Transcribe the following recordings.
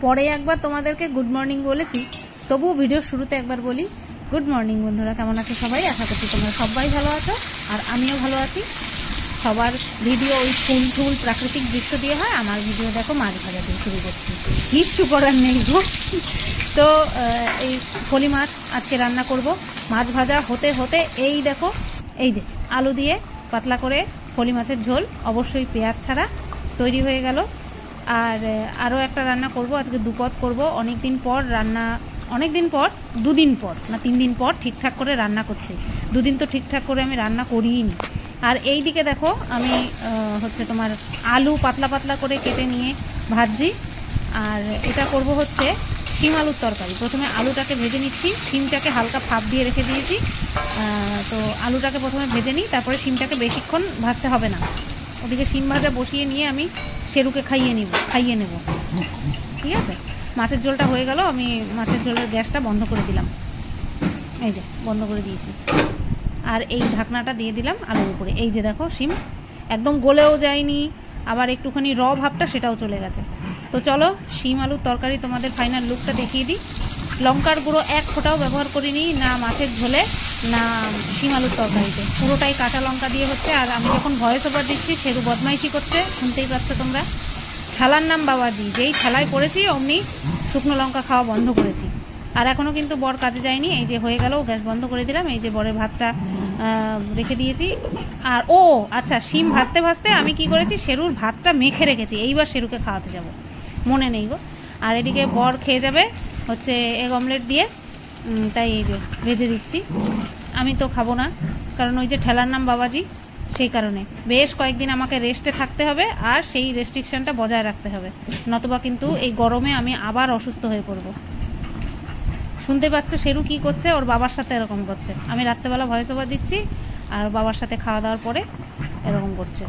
পরে একবার তোমাদেরকে গুড মর্নিং বলেছি, তবুও ভিডিওর শুরুতে একবার বলি গুড মর্নিং বন্ধুরা। কেমন আছো সবাই? আশা করছি তোমরা সবাই ভালো আছো, আর আমিও ভালো আছি। সবার ভিডিও ওই ফুল ফুল প্রাকৃতিক দৃশ্য দিয়ে হয়, আমার ভিডিও দেখো মাছ ভাজা দিয়ে শুরু করছি, কিচ্ছু করার নেই গো। তো এই ফলি মাছ আজকে রান্না করব। মাছ ভাজা হতে হতে এই দেখো, এই যে আলু দিয়ে পাতলা করে ফলি মাছের ঝোল, অবশ্যই পেঁয়াজ ছাড়া, তৈরি হয়ে গেল। আর আরও একটা রান্না করব, আজকে দুপদ করব। অনেক দিন পর রান্না, অনেক দিন পর, 2 দিন পর না 3 দিন পর ঠিকঠাক করে রান্না করছি। 2 দিন তো ঠিকঠাক করে আমি রান্না করিই নি। আর এই দিকে দেখো আমি হচ্ছে তোমার আলু পাতলা পাতলা করে কেটে নিয়ে ভাজছি। আর এটা করব হচ্ছে শিম আলুর তরকারি। প্রথমে আলুটাকে ভেজে নিচ্ছি, শিমটাকে হালকা ভাপ দিয়ে রেখে দিয়েছি। তো আলুটাকে প্রথমে ভেজে নিই, তারপরে শিমটাকে বেশিক্ষণ ভাজতে হবে না। ওদিকে শিম ভাজা বসিয়ে নিয়ে আমি শেরুকে খাইয়ে নেব। ঠিক আছে, মাছের ঝোলটা হয়ে গেল। আমি মাছের ঝোলের গ্যাসটা বন্ধ করে দিলাম, এই যে বন্ধ করে দিয়েছি। আর এই ঢাকনাটা দিয়ে দিলাম আলুর উপরে। এই যে দেখো শিম একদম গলেও যায়নি, আবার একটুখানি ভাবটা সেটাও চলে গেছে। তো চলো শিম আলুর তরকারি তোমাদের ফাইনাল লুকটা দেখিয়ে দিই। লঙ্কার গুঁড়ো 1 ফোঁটাও ব্যবহার করিনি, না মাছের ঝোলে না শিম আলুর তরকারিতে, পুরোটাই কাঁচা লঙ্কা দিয়ে হচ্ছে। আর আমি যখন ভয়েস ওভার দিচ্ছি সেরু বদমাইশি করছে, শুনতেই পাচ্ছ তোমরা। ঠেলার নাম বাবাজি, যেই ঠেলায় পড়েছি অমনি শুকনো লঙ্কা খাওয়া বন্ধ করেছি। আর এখনও কিন্তু বর কাজে যায়নি, এই যে হয়ে গেল, গ্যাস বন্ধ করে দিলাম। এই যে বরের ভাতটা রেখে দিয়েছি। আর ও আচ্ছা, শিম ভাজতে ভাজতে আমি কি করেছি, শেরুর ভাতটা মেখে রেখেছি, এইবার শেরুকে খাওয়াতে যাব, মনে নেই গো। আর এদিকে বর খেয়ে যাবে হচ্ছে এগ অমলেট দিয়ে, তাই এই যে ভেজে দিচ্ছি। আমি তো খাবো না, কারণ ওই যে ঠেলার নাম বাবাজি, সেই কারণে বেশ কয়েকদিন আমাকে রেস্টে থাকতে হবে, আর সেই রেস্ট্রিকশানটা বজায় রাখতে হবে, নতুবা কিন্তু এই গরমে আমি আবার অসুস্থ হয়ে পড়ব। শুনতে পাচ্ছ শেরু কি করছে, ওর বাবার সাথে এরকম করছে। আমি রাত্রেবেলা ভয়েস ওভার দিচ্ছি, আর বাবার সাথে খাওয়া দাওয়ার পরে এরকম করছে।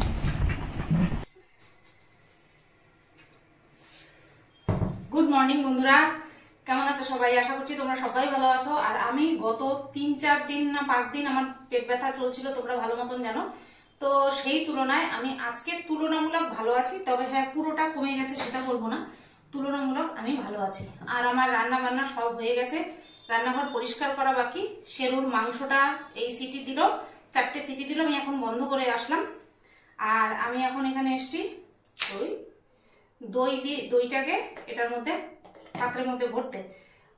গুড মর্নিং বন্ধুরা, কেমন আছো সবাই? আশা করছি তোমরা সবাই ভালো আছো। আর আমি গত 3-4 দিন না 5 দিন আমার পেট ব্যথা চলছিল, তোমরা ভালো মতন জানো। তো সেই তুলনায় আমি আজকে তুলনামূলক ভালো আছি। তবে হ্যাঁ, পুরোটা কমে গেছে সেটা বলবো না, তুলনামূলক আমি ভালো আছি। আর আমার রান্না বান্না সব হয়ে গেছে, রান্নাঘর পরিষ্কার করা বাকি। শেরুর মাংসটা এই সিটি দিল, 4টে সিটি দিল, আমি এখন বন্ধ করে আসলাম। আর আমি এখন এখানে এসছি দইটাকে এটার মধ্যে পাত্রের মধ্যে ভরতে।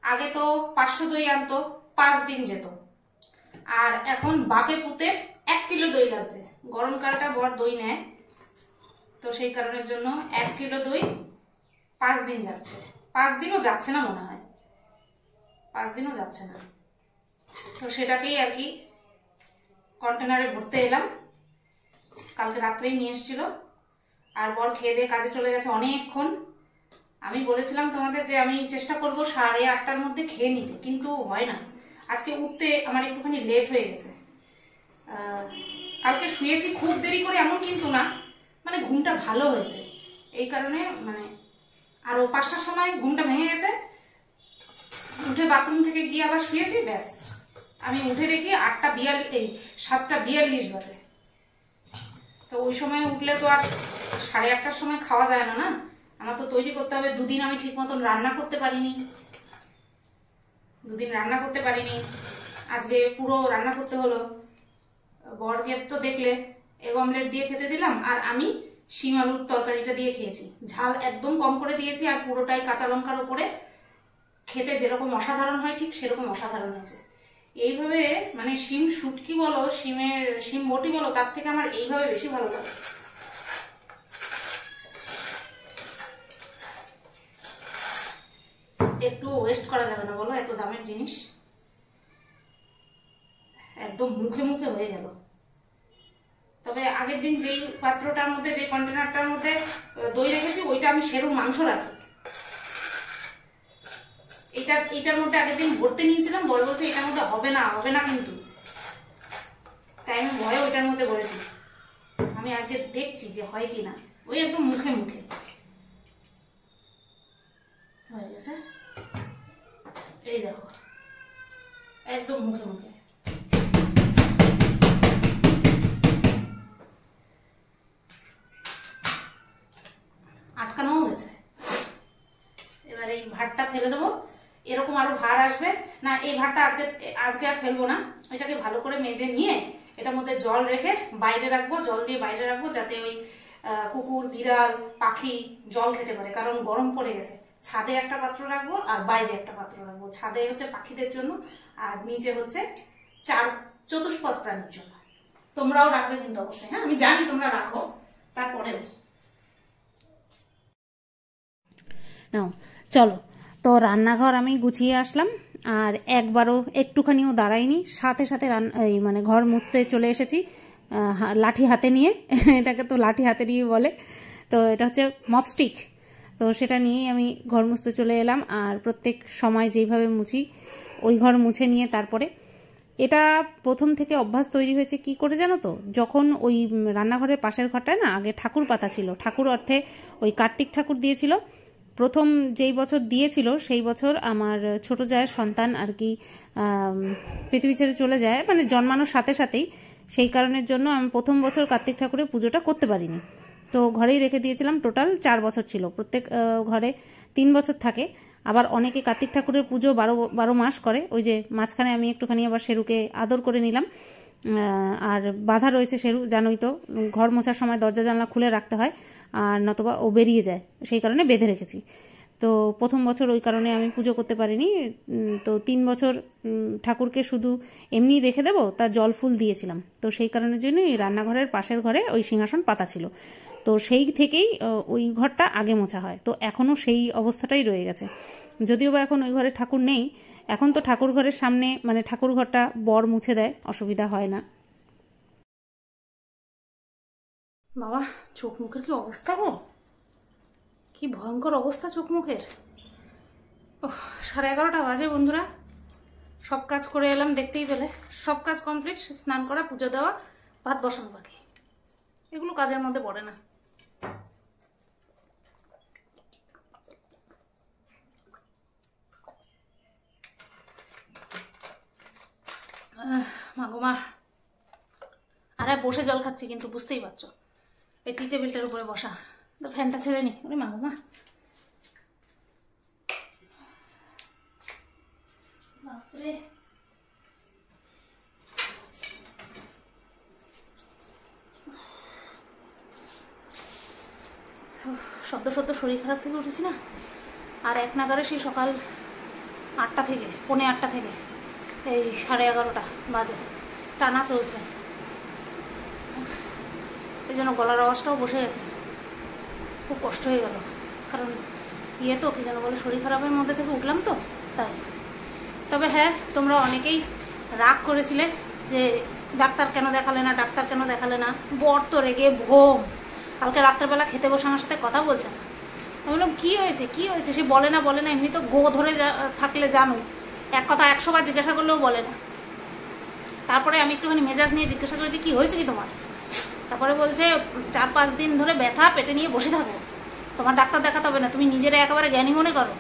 আগে তো 500 দই আনতো, 5 দিন যেত। আর এখন বাপে পুতে 1 কিলো দই লাগছে। গরমকালটা বড় দই নেয়, তো সেই কারণের জন্য 1 কিলো দই 5 দিন যাচ্ছে। 5 দিনও যাচ্ছে না মনে হয়, 5 দিনও যাচ্ছে না। তো সেটাকেই আর কি কন্টেনারে ভরতে এলাম। কালকে রাত্রেই নিয়ে এসেছিল। আর বর খেয়ে দিয়ে কাজে চলে গেছে অনেকক্ষণ। আমি বলেছিলাম তোমাদের যে আমি চেষ্টা করবো 8:30টার মধ্যে খেয়ে নিতে, কিন্তু হয় না। আজকে উঠতে আমার একটুখানি লেট হয়ে গেছে। কালকে শুয়েছি খুব দেরি করে, এমন কিন্তু না, মানে ঘুমটা ভালো হয়েছে এই কারণে। মানে আরও 5টার সময় ঘুমটা ভেঙে গেছে, উঠে বাথরুম থেকে গিয়ে আবার শুয়েছি, ব্যাস। আমি উঠে দেখি 7:42 বাজে। তো ওই সময় উঠলে তো আর 8:30টার সময় খাওয়া যায় না, না? আমার তো তৈরি করতে হবে। 2 দিন আমি ঠিক মতন রান্না করতে পারিনি, 2 দিন রান্না করতে পারিনি। আজকে পুরো রান্না করতে হলো। বরকে তো দেখলে এগ অমলেট দিয়ে খেতে দিলাম, আর আমি শিম আলুর তরকারিটা দিয়ে খেয়েছি। ঝাল একদম কম করে দিয়েছি, আর পুরোটাই কাঁচা লঙ্কার উপরে। খেতে যেরকম অসাধারণ হয় ঠিক সেরকম অসাধারণ হয়েছে। এইভাবে মানে শিম শুটকি বলো, শিম বটি বলো, তার থেকে আমার এইভাবে বেশি ভালো লাগে। একটু ওয়েস্ট করা যাবে না বলো, এত দামের জিনিস। একদম মুখে মুখে হয়ে গেল। তবে আগের দিন যেই পাত্রটার মধ্যে, যে কন্টেনারটার মধ্যে দই রেখেছি, ওইটা আমি শেরুর মাংস রাখি। এটার মধ্যে আগের দিন ভরতে নিয়েছিলাম, বড় বলছে এটার মধ্যে হবে না কিন্তু, তাই আমি ভয়ে ওইটার মধ্যে ভরেছি। আমি আজকে দেখছি যে হয় কি না। ওই একদম মুখে মুখে হয়ে গেছে, এই দেখো একদম মুখে মুখে। আটকানো হয়েছে। এবার ভাতটা ফেলে দেবো, এরকম আরো ভার আসবে না। এই ভাতটা আজকে আর ফেলবো না, এটাকে ভালো করে মেজে নিয়ে এটার মধ্যে জল রেখে বাইরে রাখবো, জল দিয়ে বাইরে রাখবো, যাতে ওই কুকুর, বিড়াল, পাখি জল খেতে পারে, কারণ গরম পড়ে গেছে। ছাদে একটা পাত্র রাখবো আর বাইরে একটা পাত্র রাখবো। ছাদে হচ্ছে পাখিদের জন্য আর নিচে হচ্ছে চতুষ্পদ প্রাণীর জন্য। তোমরাও রাখবে কিন্তু অবশ্যই, হ্যাঁ, আমি জানি তোমরা রাখো, তারপরেও নাও। চলো, তো রান্নাঘর আমি গুছিয়ে আসলাম, আর একবারও একটুখানিও দাঁড়াইনি, সাথে সাথে মানে ঘর মুছতে চলে এসেছি লাঠি হাতে নিয়ে। এটাকে তো লাঠি হাতে নিয়ে বলে, তো এটা হচ্ছে মপস্টিক। তো সেটা নিয়েই আমি ঘর মুছতে চলে এলাম। আর প্রত্যেক সময় যেইভাবে মুছি ওই ঘর মুছে নিয়ে তারপরে, এটা প্রথম থেকে অভ্যাস তৈরি হয়েছে কি করে জানো তো, যখন ওই রান্নাঘরের পাশের ঘরটায় না আগে ঠাকুর পাতা ছিল, ঠাকুর অর্থে ওই কার্তিক ঠাকুর দিয়েছিল। প্রথম যেই বছর দিয়েছিল সেই বছর আমার ছোট জায়ের সন্তান আর কি পৃথিবী ছেড়ে চলে যায়, মানে জন্মানোর সাথে সাথেই। সেই কারণের জন্য আমি প্রথম বছর কার্তিক ঠাকুরের পুজোটা করতে পারিনি, তো ঘরেই রেখে দিয়েছিলাম। টোটাল 4 বছর ছিল, প্রত্যেক ঘরে 3 বছর থাকে। আবার অনেকে কার্তিক ঠাকুরের পুজো 12 মাস করে। ওই যে মাঝখানে আমি একটুখানি আবার শেরুকে আদর করে নিলাম, আর বাধা রয়েছে শেরু, জানোই তো, ঘর মোছার সময় দরজা জানলা খুলে রাখতে হয়, আর নতবা ও বেরিয়ে যায়, সেই কারণে বেঁধে রেখেছি। তো প্রথম বছর ওই কারণে আমি পুজো করতে পারিনি। তো 3 বছর ঠাকুরকে শুধু এমনি রেখে দেবো, তার জল ফুল দিয়েছিলাম। তো সেই কারণের জন্য এই রান্নাঘরের পাশের ঘরে ওই সিংহাসন পাতা ছিল, তো সেই থেকেই ওই ঘরটা আগে মোছা হয়। তো এখনও সেই অবস্থাটাই রয়ে গেছে, যদিও বা এখন ওই ঘরে ঠাকুর নেই। এখন তো ঠাকুর ঘরের সামনে, মানে ঠাকুর ঘরটা বর মুছে দেয়, অসুবিধা হয় না। বাবা, চোখ মুখের কি অবস্থা গো, কি ভয়ঙ্কর অবস্থা চোখ মুখের। 11:30 বাজে বন্ধুরা, সব কাজ করে এলাম, দেখতেই পেলে সব কাজ কমপ্লিট। স্নান করা, পুজো দেওয়া, ভাত বসানো বাকি, এগুলো কাজের মধ্যে পড়ে না। মাগোমা, আর বসে জল খাচ্ছি, কিন্তু বুঝতেই পারছো এই টি টেবিলটার উপরে বসা, তো ফ্যানটা ছেড়ে নি। ওরে মাগোমা, বাপরে, সদ্য শরীর খারাপ থেকে উঠেছি না, আর এক নাগারে সেই সকাল 8টা থেকে, পৌনে 8টা থেকে এই 11:30 বাজে টানা চলছে। এই জন্য গলার আওয়াজটাও বসে গেছে, খুব কষ্ট হয়ে গেল। কারণ তো কি যেন বলে, শরীর খারাপের মধ্যে থেকে উঠলাম তো, তাই। তবে হ্যাঁ, তোমরা অনেকেই রাগ করেছিলে যে ডাক্তার কেন দেখালে না, ডাক্তার কেন দেখালে না। বর তো রেগে ভোম, কালকে রাত্রেবেলা খেতে বসে আমার সাথে কথা বলছে না। আমি বললাম কী হয়েছে, সে বলে না, এমনি তো গো ধরে থাকলে জানোই, এক কথা 100 বার জিজ্ঞাসা করলেও বলে না। তারপরে আমি একটুখানি মেজাজ নিয়ে জিজ্ঞাসা করেছি কি হয়েছে কি তোমার। তারপরে বলছে 4-5 দিন ধরে ব্যথা, পেটে নিয়ে বসে থাকো, তোমার ডাক্তার দেখাতে হবে না, তুমি নিজেরা একেবারে জ্ঞানী মনে করো,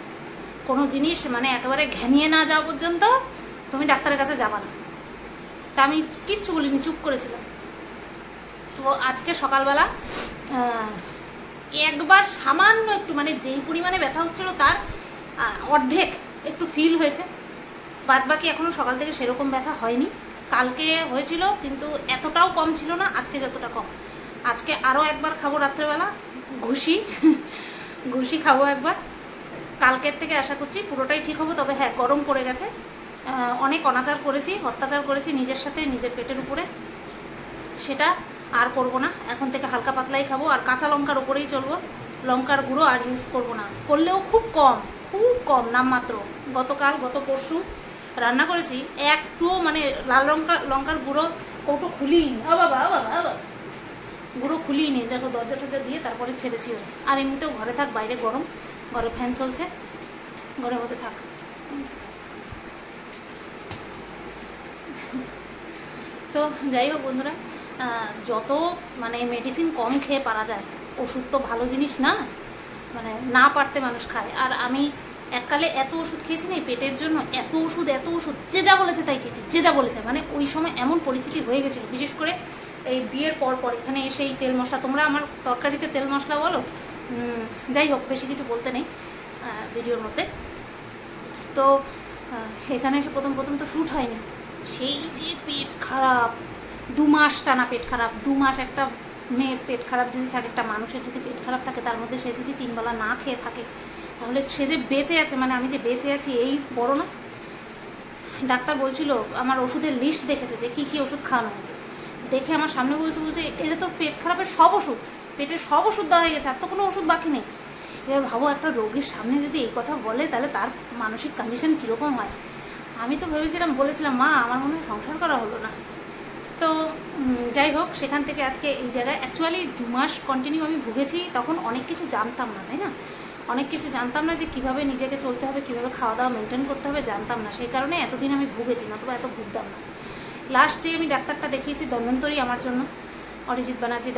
কোনো জিনিস মানে একেবারে ঘ্যানিয়ে না যাওয়া পর্যন্ত তুমি ডাক্তারের কাছে যাবা না। তা আমি কিচ্ছু বলিনি, চুপ করেছিলাম। তো আজকে সকালবেলা একবার সামান্য একটু, মানে যেই পরিমাণে ব্যথা হচ্ছিল তার অর্ধেক একটু ফিল হয়েছে, বাদ বাকি এখনও সকাল থেকে সেরকম ব্যথা হয়নি। কালকে হয়েছিল কিন্তু এতটাও কম ছিল না আজকে যতটা কম। আজকে আরও একবার খাবো রাত্রেবেলা ঘুষি খাবো একবার। কালকের থেকে আশা করছি পুরোটাই ঠিক হবো। তবে হ্যাঁ, গরম পড়ে গেছে, অনেক অনাচার করেছি, অত্যাচার করেছি নিজের সাথে, নিজের পেটের উপরে, সেটা আর করব না। এখন থেকে হালকা পাতলাই খাবো, আর কাঁচা লঙ্কার উপরেই চলবো, লঙ্কার গুঁড়ো আর ইউজ করব না, করলেও খুব কম নামমাত্র। গত পরশু রান্না করেছি, একটুও মানে লাল লঙ্কার গুঁড়ো কৌটো খুলিনি, বাবা গুঁড়ো খুলিনি। দেখো দরজা টরজা দিয়ে তারপরে ছেড়েছি ওরা। আর এমনিতেও ঘরে থাক, বাইরে গরম, ঘরে ফ্যান চলছে, ঘরের মধ্যে থাক। তো যাই হোক বন্ধুরা, যত মানে মেডিসিন কম খেয়ে পারা যায়, ওষুধ তো ভালো জিনিস না, মানে না পারতে মানুষ খায়। আর আমি এককালে এত ওষুধ খেয়েছি না এই পেটের জন্য, এত ওষুধ, যে যা বলেছে তাই খেয়েছি, যে যা বলেছে। মানে ওই সময় এমন পরিস্থিতি হয়ে গেছিল, বিশেষ করে এই বিয়ের পর এখানে এসে এই তেল মশলা, তোমরা আমার তরকারিতে তেল মশলা বলো, যাই হোক বেশি কিছু বলতে নেই, ভিডিওর মধ্যে। তো এখানে এসে প্রথম তো শ্যুট হয়নি, সেই যে পেট খারাপ, 2 মাস টানা পেট খারাপ। 2 মাস একটা মেয়ের পেট খারাপ যদি থাকে, একটা মানুষের যদি পেট খারাপ থাকে, তার মধ্যে সে যদি 3 বেলা না খেয়ে থাকে, তাহলে সে যে বেঁচে আছে, মানে আমি যে বেঁচে আছি এই বড় না। ডাক্তার বলছিল, আমার ওষুধের লিস্ট দেখেছে যে কী কী ওষুধ খাওয়ানো হয়েছে, দেখে আমার সামনে বলছে এদের তো পেট খারাপের সব ওষুধ, পেটের সব ওষুধ দেওয়া হয়ে গেছে, আর তো কোনো ওষুধ বাকি নেই। এবার ভাবো, একটা রোগীর সামনে যদি এই কথা বলে, তাহলে তার মানসিক কন্ডিশন কীরকম হয়। আমি তো বলেছিলাম মা, আমার মনে হয় সংসার করা হলো না। তো যাই হোক, সেখান থেকে আজকে এই জায়গায় অ্যাকচুয়ালি 2 মাস কন্টিনিউ আমি ভুগেছি। তখন অনেক কিছু জানতাম না, তাই না? অনেক কিছু জানতাম না, যে কীভাবে নিজেকে চলতে হবে, কীভাবে খাওয়া দাওয়া মেনটেন করতে হবে, জানতাম না। সেই কারণে এতদিন আমি ভুগেছি, নতুবা এত ভুগতাম না। লাস্ট যে আমি ডাক্তারটা দেখিয়েছি ধন্বন্তরী আমার জন্য,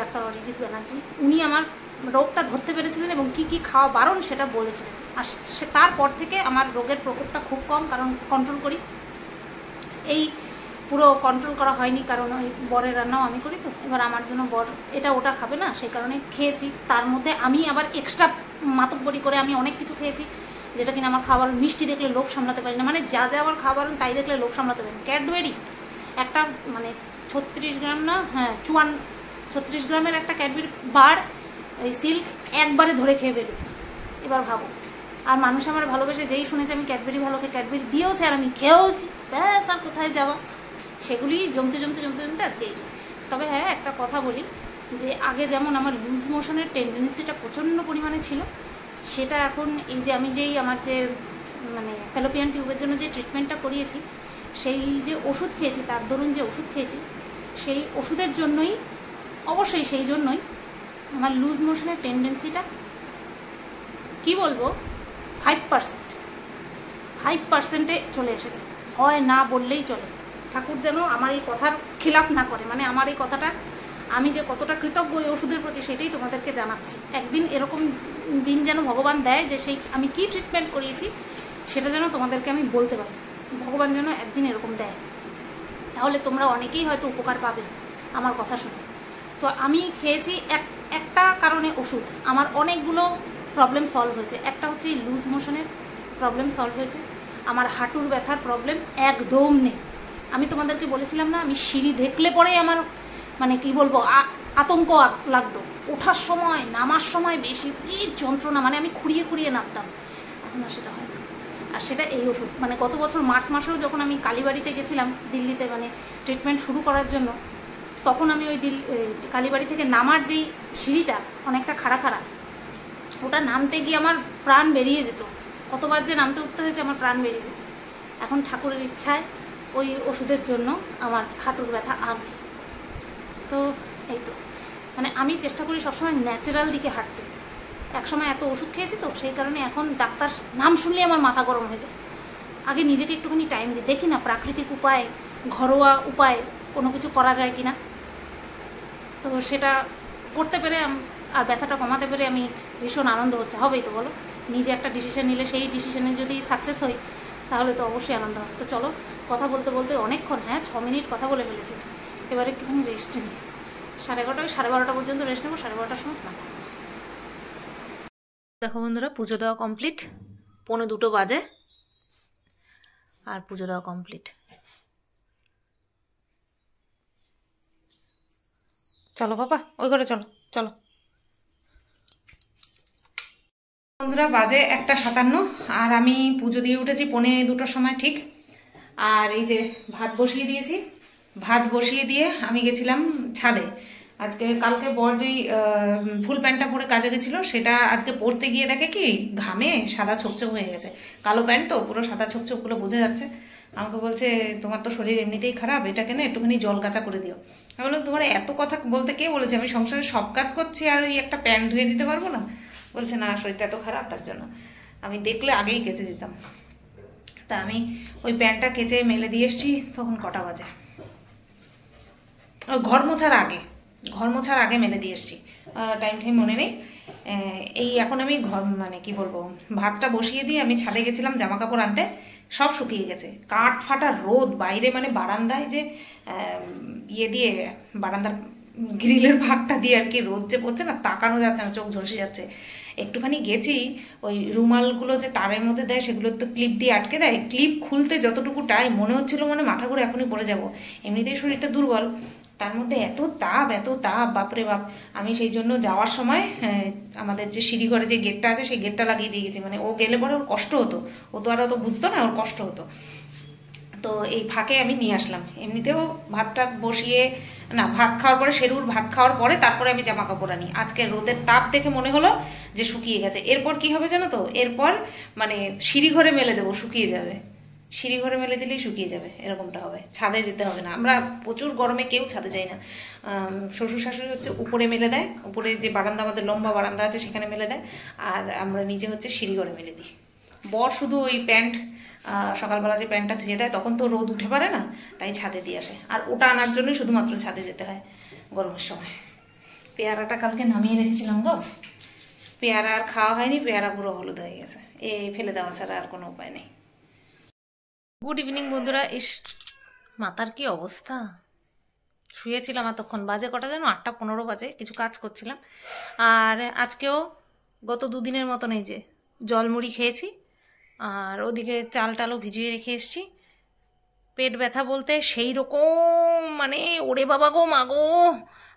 ডাক্তার অরিজিৎ ব্যানার্জি, উনি আমার রোগটা ধরতে পেরেছিলেন এবং কি কি খাওয়া বারণ সেটা বলেছিলেন। আর সে তারপর থেকে আমার রোগের প্রকোপটা খুব কম, কারণ কন্ট্রোল করি। এই পুরো কন্ট্রোল করা হয়নি, কারণ ওই বরের রান্নাও আমি করি, তো এবার আমার জন্য বর এটা ওটা খাবে না, সেই কারণে খেয়েছি। তার মধ্যে আমি আবার এক্সট্রা মাতব্বরি করে আমি অনেক কিছু খেয়েছি, যেটা কিনা আমার খাবার, মিষ্টি দেখলে লোভ সামলাতে পারি না, মানে যা যা আমার খাবার তাই দেখলে লোভ সামলাতে পারি না। ক্যাডবেরি একটা, মানে 36 গ্রাম না, হ্যাঁ 36 গ্রামের একটা ক্যাডবেরি বার, এই সিল্ক একবারে ধরে খেয়ে ফেলেছি। এবার ভাবো, আর মানুষ আমার ভালোবেসে যেই শুনেছে আমি ক্যাডবেরি ভালোকে ক্যাডবেরি দিয়েওছে, আর আমি খেয়েওছি, ব্যাস আর কোথায় যাওয়া। সেগুলি জমতে আজকেই। তবে হ্যাঁ, একটা কথা বলি, যে আগে যেমন আমার লুজ মোশনের টেন্ডেন্সিটা প্রচণ্ড পরিমাণে ছিল, সেটা এখন এই যে আমি আমার যে মানে ফ্যালোপিয়ান টিউবের জন্য যে ট্রিটমেন্টটা করিয়েছি, সেই যে ওষুধ খেয়েছি, তার দরুন যে ওষুধ খেয়েছি, সেই ওষুধের জন্যই, অবশ্যই সেই জন্যই আমার লুজ মোশনের টেন্ডেন্সিটা কি বলবো 5%-এ চলে এসেছে। হয় না বললেই চলে। ঠাকুর যেন আমার এই কথার খিলাফ না করে, মানে আমার এই কথাটা আমি যে কতটা কৃতজ্ঞ এই ওষুধের প্রতি, সেটাই তোমাদেরকে জানাচ্ছি। একদিন এরকম দিন যেন ভগবান দেয়, যে সেই আমি কি ট্রিটমেন্ট করিয়েছি সেটা যেন তোমাদেরকে আমি বলতে পারি। ভগবান যেন একদিন এরকম দেয়, তাহলে তোমরা অনেকেই হয়তো উপকার পাবে আমার কথা শুনে। তো আমি খেয়েছি একটা কারণে ওষুধ, আমার অনেকগুলো প্রবলেম সলভ হয়েছে। একটা হচ্ছে এই লুজ মোশনের প্রবলেম সলভ হয়েছে, আমার হাঁটুর ব্যথার প্রবলেম একদম নেই। আমি তোমাদেরকে বলেছিলাম না, আমি সিঁড়ি দেখলে পরে আমার মানে কি বলবো আতঙ্ক লাগতো, ওঠার সময় নামার সময় বেশি যন্ত্রণা, মানে আমি খুঁড়িয়ে নামতাম। এখন আর সেটা হয় না। আর সেটা এই ওষুধ, মানে গত বছর মার্চ মাসেও যখন আমি কালীবাড়িতে গেছিলাম দিল্লিতে, মানে ট্রিটমেন্ট শুরু করার জন্য, তখন আমি ওই কালীবাড়ি থেকে নামার যেই সিঁড়িটা অনেকটা খাড়া, ওটা নামতে গিয়ে আমার প্রাণ বেরিয়ে যেত। কতবার যে নামতে উঠতে হয়েছে, আমার প্রাণ বেরিয়ে যেত। এখন ঠাকুরের ইচ্ছায় ওই ওষুধের জন্য আমার হাঁটুর ব্যথা আর নেই। তো এই তো, মানে আমি চেষ্টা করি সবসময় ন্যাচারাল দিকে হাঁটতে। একসময় এত ওষুধ খেয়েছি, তো সেই কারণে এখন ডাক্তার নাম শুনলেই আমার মাথা গরম হয়ে যায়। আগে নিজেকে একটুখানি টাইম দিই, দেখি না প্রাকৃতিক উপায়, ঘরোয়া উপায় কোনো কিছু করা যায় কি না। তো সেটা করতে পেরে আর ব্যথাটা কমাতে পেরে আমি ভীষণ আনন্দ হচ্ছে। হবেই তো বলো, নিজে একটা ডিসিশন নিলে সেই ডিসিশনে যদি সাকসেস হই, তাহলে তো অবশ্যই আনন্দ হবে। তো চলো, কথা বলতে অনেকক্ষণ, হ্যাঁ 6 মিনিট কথা বলে ফেলেছি। এবারে একটুখানি রেস্ট নিই। 11:30 12:30 পর্যন্ত রেস্ট নেবো, 12:30 সময় স্নান করবো। দেখো বন্ধুরা, পুজো দেওয়া কমপ্লিট, 1:45 বাজে, আর পুজো দেওয়া কমপ্লিট। চলো বাবা, ওই ঘরে চলো। বন্ধুরা, বাজে 1:57, আর আমি পুজো দিয়ে উঠেছি 1:45 সময় ঠিক। আর এই যে ভাত বসিয়ে দিয়েছি, ভাত বসিয়ে দিয়ে আমি গেছিলাম ছাদে। কালকে বর যেই ফুল প্যান্টটা পরে কাজে গেছিল, সেটা আজকে পরতে গিয়ে দেখে কি ঘামে সাদা ছোপছোপ হয়ে গেছে। কালো প্যান্ট তো পুরো সাদা ছোপছোপগুলো বোঝা যাচ্ছে। আমাকে বলছে, তোমার তো শরীর এমনিতেই খারাপ, এটাকে না একটুখানি জল কাঁচা করে দিও। আমি বললাম, তোমার এত কথা বলতে কে বলেছে? আমি সংসারে সব কাজ করছি, আর ওই একটা প্যান্ট ধুয়ে দিতে পারবো না? বলছে না, শরীরটা এত খারাপ, তার জন্য। আমি দেখলে আগেই কেচে দিতাম। তা আমি ওই প্যান্টটা কেচে মেলে দিয়ে এসছি। তখন কটা বাজে? ঘর মোছার আগে মেলে দিয়ে এসছি, টাইম মনে নেই। এই এখন আমি মানে কি বলবো, ভাতটা বসিয়ে দিয়ে আমি ছাদে গেছিলাম জামা কাপড় আনতে, সব শুকিয়ে গেছে। কাঠ ফাটা রোদ বাইরে, মানে বারান্দায় যে দিয়ে বারান্দার গ্রিলের ভাগটা দিয়ে আর কি রোদ যে পড়ছে না, তাকানো যাচ্ছে না, চোখ ঝলসে যাচ্ছে। একটুখানি গেছি, ওই রুমালগুলো যে তারের মধ্যে দেয় সেগুলো তো ক্লিপ দিয়ে আটকে দেয়, ক্লিপ খুলতে যতটুকু টাইম মনে হচ্ছিল মানে মাথা ঘুরে এখনই পড়ে যাব, এমনিতেই শরীরটা দুর্বল, তার মধ্যে এত তাপ বাপরে বাপ। আমি সেই জন্য যাওয়ার সময় আমাদের যে সিঁড়িঘরে যে গেটটা আছে সেই গেটটা লাগিয়ে দিয়ে গেছি, মানে ও গেলে পরে ওর কষ্ট হতো, ও তো আর অত বুঝতো না, ওর কষ্ট হতো। তো এই ফাঁকে আমি নিয়ে আসলাম, এমনিতেও ভাতটা বসিয়ে না, ভাত খাওয়ার পরে শেরুর ভাত খাওয়ার পরে তারপরে আমি জামা কাপড় আনি। আজকে রোদের তাপ দেখে মনে হলো যে শুকিয়ে গেছে। এরপর কি হবে জানো তো, এরপর মানে সিঁড়িঘরে মেলে দেবো, শুকিয়ে যাবে, সিঁড়িঘরে মেলে দিলেই শুকিয়ে যাবে, এরকমটা হবে, ছাদে যেতে হবে না। আমরা প্রচুর গরমে কেউ ছাদে যাই না, শ্বশুর শাশুড়ি হচ্ছে উপরে মেলে দেয়, উপরে যে বারান্দা, আমাদের লম্বা বারান্দা আছে সেখানে মেলে দেয়, আর আমরা নিজে হচ্ছে সিঁড়িঘরে মেলে দিই। বর শুধু ওই প্যান্ট সকালবেলা যে প্যান্টটা ধুয়ে দেয় তখন তো রোদ উঠে পারে না, তাই ছাদে দিয়ে আসে, আর ওটা আনার জন্যই শুধুমাত্র ছাদে যেতে হয় গরমের সময়। পেয়ারাটা কালকে নামিয়ে রেখেছিলাম গো, পেয়ারা আর খাওয়া হয়নি, পেয়ারা পুরো হলুদ হয়ে গেছে, এই ফেলে দেওয়া ছাড়া আর কোনো উপায় নেই। গুড ইভিনিং বন্ধুরা। ইস, মাথার কি অবস্থা, শুয়েছিলাম এতক্ষণ, বাজে কটা যেন 8:15 বাজে, কিছু কাজ করছিলাম। আর আজকেও গত দুদিনের মতন এই যে জলমুড়ি খেয়েছি, আর ওদিকে চাল টালও ভিজিয়ে রেখে এসেছি। পেট ব্যথা বলতে সেই রকম, মানে ওরে বাবা গো মা গো,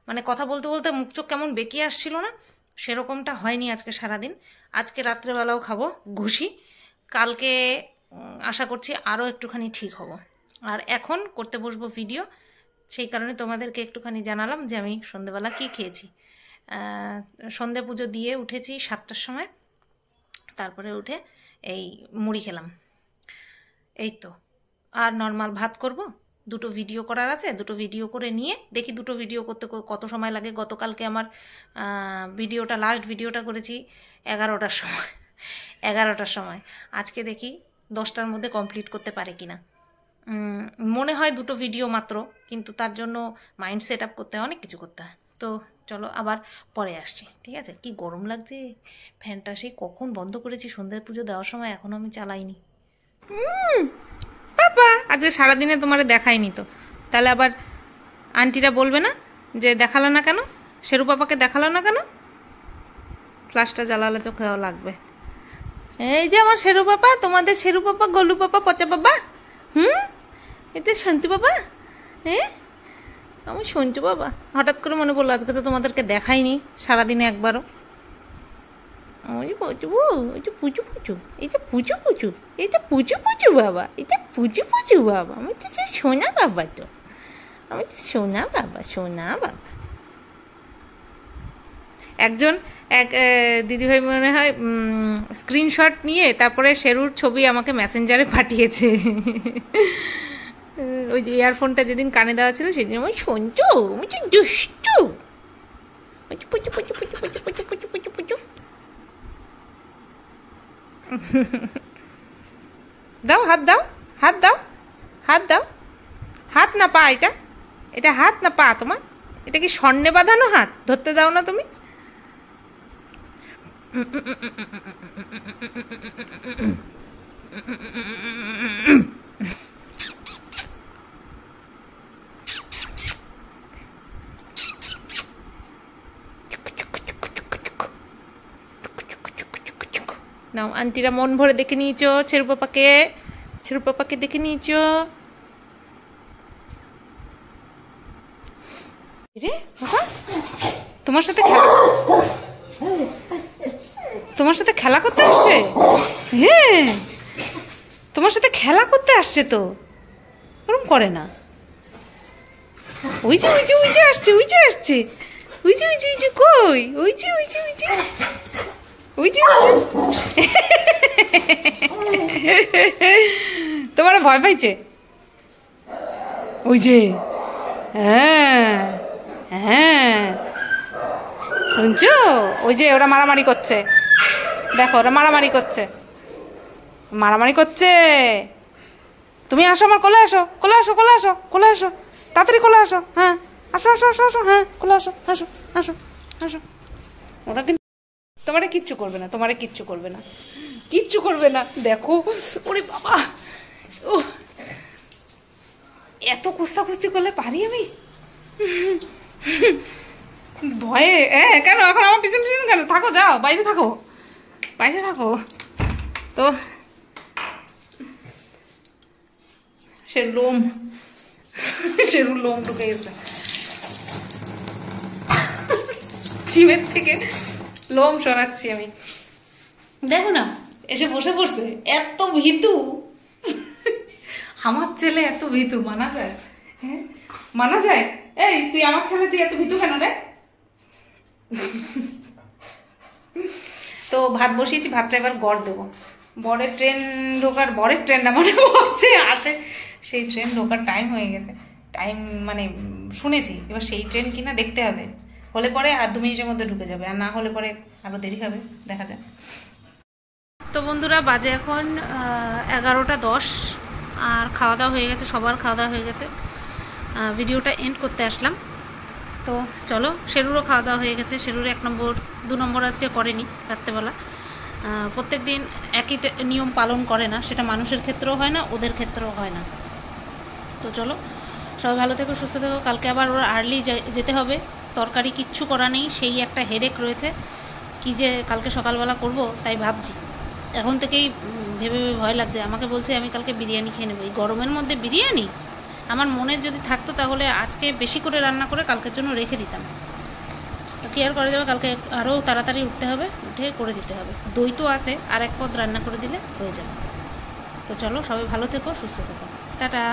মানে কথা বলতে বলতে মুখ চোখ কেমন বেঁকিয়ে আসছিল না, সেরকমটা হয়নি আজকে সারাদিন। আজকে রাত্রেবেলাও খাবো ঘুষি, কালকে আশা করছি আরও একটুখানি ঠিক হব। আর এখন করতে বসবো ভিডিও, সেই কারণে তোমাদেরকে একটুখানি জানালাম যে আমি সন্ধেবেলা কি খেয়েছি। সন্ধে পুজো দিয়ে উঠেছি 7টার সময়, তারপরে উঠে এই মুড়ি খেলাম, এই তো। আর নর্মাল ভাত করব, দুটো ভিডিও করার আছে, দুটো ভিডিও করে নিয়ে দেখি দুটো ভিডিও করতে কত সময় লাগে। গতকালকে আমার ভিডিওটা, লাস্ট ভিডিওটা করেছি 11টার সময়, 11টার সময়। আজকে দেখি 10টার মধ্যে কমপ্লিট করতে পারে কি না। মনে হয় দুটো ভিডিও মাত্র, কিন্তু তার জন্য মাইন্ড সেট আপ করতে হয়, অনেক কিছু করতে হয়। তো চলো আবার পরে আসছি, ঠিক আছে? কি গরম লাগছে, ফ্যানটা সেই কখন বন্ধ করেছি, সন্ধ্যা পুজো দেওয়ার সময়, এখনও আমি চালাইনি। বাবা আজকে সারাদিনে তোমার দেখাইনি তো, তাহলে আবার আন্টিরা বলবে না যে দেখালো না কেন, শেরু পাপাকে দেখালো না কেন? ফ্লাশটা জ্বালালে তো খেয়াও লাগবে। এই যে আমার শেরু পাপা, তোমাদের শেরু পাপা, গলু পাপা, পচা পাপা, এতে সন্তু বাবা, হ্যাঁ আমি সন্তু বাবা। হঠাৎ করে মনে পড়লো আজকে তো তোমাদেরকে দেখাইনি সারাদিনে একবারও। ওই যে পুচু, ওই যে পুচু পুচু, এই যে পুচু পুচু, এই যে পুচু পুচু বাবা, এটা পুচু পুচু বাবা, আমি তো সোনা বাবা, তো আমি তো সোনা বাবা, সোনা বাবা। এক দিদিভাই মনে হয় স্ক্রিনশট নিয়ে তারপরে শেরুর ছবি আমাকে মেসেঞ্জারে পাঠিয়েছে। ওই যে ইয়ারফোনটা যেদিন কানে দেওয়া ছিল সেদিন আমি শুনছো, আমি তো দুষ্টু, পুচু পুচু পুচু পুচু পুচু পুচু পুচু পুচু পুচু। দাও হাত, দাও হাত, দাও হাত, দাও হাত, না পা, এটা এটা হাত না পা তোমার? এটা কি স্বর্ণে বাঁধানো হাত? ধরতে দাও না তুমি। নাও, আন্টিরা মন ভরে দেখে নিয়েছ ছেরু পাপাকে, ছেরু পাপাকে দেখে নিয়েছ। রে বাবা, তোমার সাথে খেলা, তোমার সাথে খেলা করতে আসছে, হ্যাঁ তোমার সাথে খেলা করতে আসছে তো, ওরকম করে না। ওই যে ওই যে ওই যে আসছে, ওই যে আসছে, ওই যে ওই যে ওই যে কই, ওই যে ওই যে ওই যে ওই যে, তোমার ভয় পাইছে, ওই যে, হ্যাঁ হ্যাঁ শুনছো, ওই যে ওরা মারামারি করছে, দেখো ওরা মারামারি করছে, মারামারি করছে। তুমি আসো আমার কোলে, আসো কোলে, আসো কোলে, আসো কোলে, আসো তাড়াতাড়ি কোলে আসো, হ্যাঁ আসো আসো আসো আসো, হ্যাঁ কোলে আসো, আসো আসো আসো। ওরা কিন্তু তোমারে কিচ্ছু করবে না, তোমারে কিচ্ছু করবে না, কিচ্ছু করবে না। দেখো ওরে বাবা, ও এত কুস্তাকুস্তি করলে পারি আমি? ভয়ে, হ্যাঁ কেন এখন আমার পিছন পিছন কেন? থাকো, যাও বাইরে থাকো, বাইরে থাকো তো। সেরু লোম ঢুকে গেছে চিমের থেকে, লোম সরাচ্ছি আমি। দেখো না এসে বসে পড়ছে, এত ভীতু আমার ছেলে, এত ভীতু মানা যায়? হ্যাঁ মানা যায়? এই তুই আমার ছেলে, তুই এত ভীতু কেন রে? তো ভাত বসিয়েছি, ভাতটা এবার গড় দেবো। বরের ট্রেনটা মানে পড়ছে আসে, সেই ট্রেন ঢোকার টাইম হয়ে গেছে। টাইম মানে শুনেছি, এবার সেই ট্রেন কিনা দেখতে হবে, হলে পরে আর 2 মিনিটের মধ্যে ঢুকে যাবে, আর না হলে পরে আরও দেরি হবে, দেখা যায়। তো বন্ধুরা বাজে এখন 11টা 10, আর খাওয়া দাওয়া হয়ে গেছে, সবার খাওয়া দাওয়া হয়ে গেছে। ভিডিওটা এন্ড করতে আসলাম। তো চলো, শেরুরও খাওয়া দাওয়া হয়ে গেছে। শেরুর 1 নম্বর 2 নম্বর আজকে করেনি রাত্রেবেলা। প্রত্যেক দিন একই নিয়ম পালন করে না, সেটা মানুষের ক্ষেত্রেও হয় না, ওদের ক্ষেত্রেও হয় না। তো চলো, সবাই ভালো থেকো, সুস্থ থেকো। কালকে আবার ওরা আর্লি যেতে হবে, তরকারি কিচ্ছু করা নেই, সেই একটা হেডেক রয়েছে, কি যে কালকে সকালবেলা করব তাই ভাবছি। এখন থেকেই ভেবে ভেবে ভয় লাগছে। আমাকে বলছে আমি কালকে বিরিয়ানি খেয়ে নেবো। এই গরমের মধ্যে বিরিয়ানি, আমার মনে যদি থাকতো তাহলে আজকে বেশি করে রান্না করে কালকের জন্য রেখে দিতাম। তো কি আর করা যাবে, কালকে আরও তাড়াতাড়ি উঠতে হবে, উঠে করে দিতে হবে। দই তো আছে, আর 1 পদ রান্না করে দিলে হয়ে যাবে। তো চলো, সবাই ভালো থেকো, সুস্থ থেকো, টাটা।